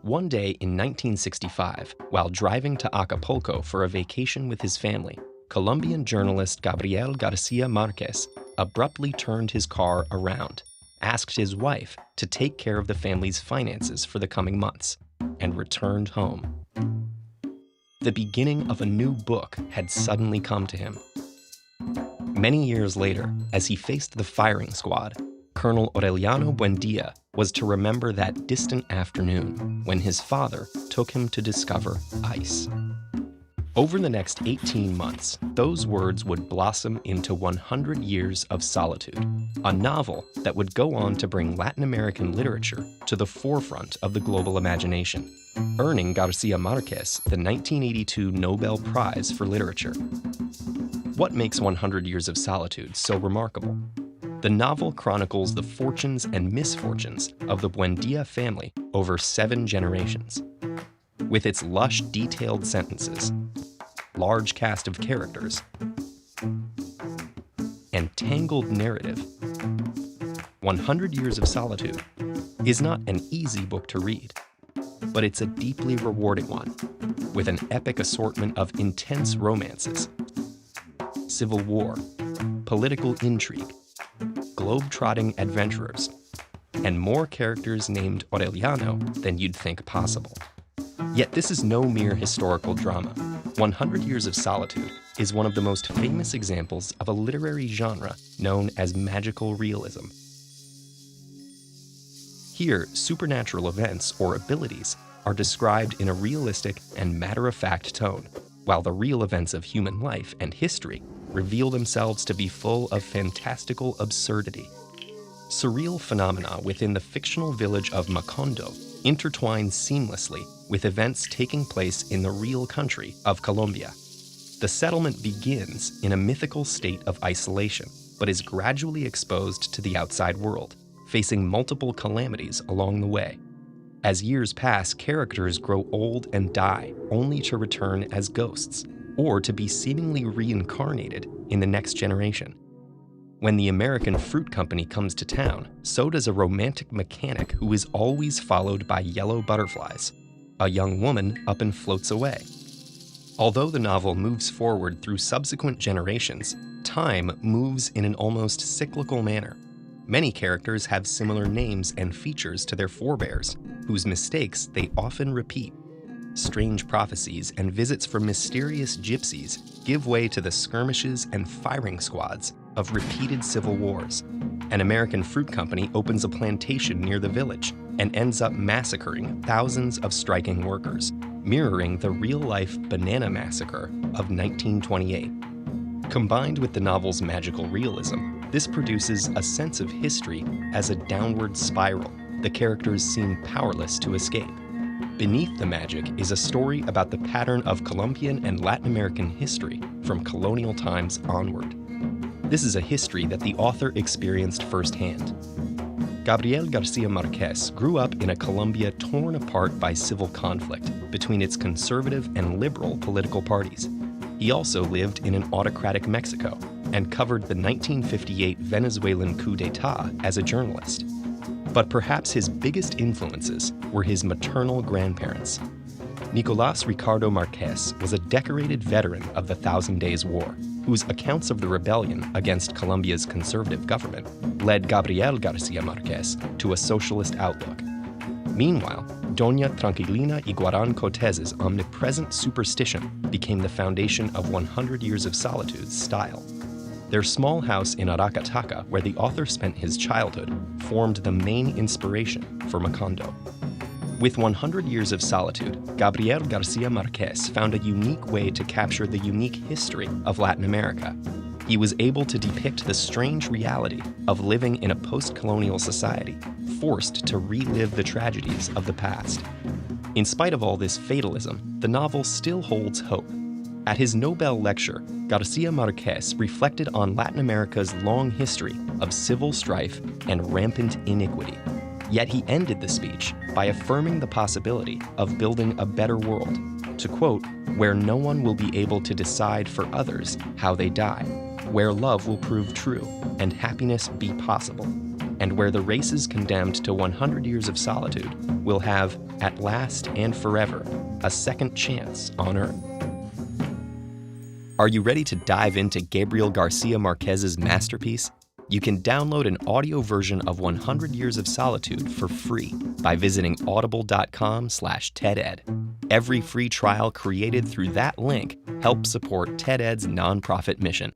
One day in 1965, while driving to Acapulco for a vacation with his family, Colombian journalist Gabriel Garcia Marquez abruptly turned his car around, asked his wife to take care of the family's finances for the coming months, and returned home. The beginning of a new book had suddenly come to him. Many years later, as he faced the firing squad, Colonel Aureliano Buendia was to remember that distant afternoon when his father took him to discover ice. Over the next 18 months, those words would blossom into 100 Years of Solitude, a novel that would go on to bring Latin American literature to the forefront of the global imagination, earning Garcia Marquez the 1982 Nobel Prize for Literature. What makes 100 Years of Solitude so remarkable? The novel chronicles the fortunes and misfortunes of the Buendia family over 7 generations. With its lush, detailed sentences, large cast of characters, and tangled narrative, 100 Years of Solitude is not an easy book to read, but it's a deeply rewarding one, with an epic assortment of intense romances, civil war, political intrigue, globe-trotting adventurers, and more characters named Aureliano than you'd think possible. Yet this is no mere historical drama. 100 Years of Solitude is one of the most famous examples of a literary genre known as magical realism. Here, supernatural events or abilities are described in a realistic and matter-of-fact tone, while the real events of human life and history reveal themselves to be full of fantastical absurdity. Surreal phenomena within the fictional village of Macondo intertwine seamlessly with events taking place in the real country of Colombia. The settlement begins in a mythical state of isolation, but is gradually exposed to the outside world, facing multiple calamities along the way. As years pass, characters grow old and die, only to return as ghosts, or to be seemingly reincarnated in the next generation. When the American Fruit Company comes to town, so does a romantic mechanic who is always followed by yellow butterflies. A young woman up and floats away. Although the novel moves forward through subsequent generations, time moves in an almost cyclical manner. Many characters have similar names and features to their forebears, whose mistakes they often repeat. Strange prophecies and visits from mysterious gypsies give way to the skirmishes and firing squads of repeated civil wars. An American fruit company opens a plantation near the village and ends up massacring thousands of striking workers, mirroring the real-life banana massacre of 1928. Combined with the novel's magical realism, this produces a sense of history as a downward spiral the characters seem powerless to escape. Beneath the magic is a story about the pattern of Colombian and Latin American history from colonial times onward. This is a history that the author experienced firsthand. Gabriel Garcia Marquez grew up in a Colombia torn apart by civil conflict between its conservative and liberal political parties. He also lived in an autocratic Mexico and covered the 1958 Venezuelan coup d'etat as a journalist. But perhaps his biggest influences were his maternal grandparents. Nicolás Ricardo Marquez was a decorated veteran of the Thousand Days War, whose accounts of the rebellion against Colombia's conservative government led Gabriel Garcia Marquez to a socialist outlook. Meanwhile, Doña Tranquilina Iguarán Cortez's omnipresent superstition became the foundation of 100 Years of Solitude's style. Their small house in Aracataca, where the author spent his childhood, formed the main inspiration for Macondo. With 100 Years of Solitude, Gabriel Garcia Marquez found a unique way to capture the unique history of Latin America. He was able to depict the strange reality of living in a post-colonial society, forced to relive the tragedies of the past. In spite of all this fatalism, the novel still holds hope. At his Nobel lecture, Garcia Marquez reflected on Latin America's long history of civil strife and rampant iniquity. Yet he ended the speech by affirming the possibility of building a better world, to quote, "where no one will be able to decide for others how they die, where love will prove true and happiness be possible." and where the races condemned to 100 years of solitude will have, at last and forever, a second chance on Earth. Are you ready to dive into Gabriel Garcia Marquez's masterpiece? You can download an audio version of 100 Years of Solitude for free by visiting audible.com/TedEd. Every free trial created through that link helps support TedEd's nonprofit mission.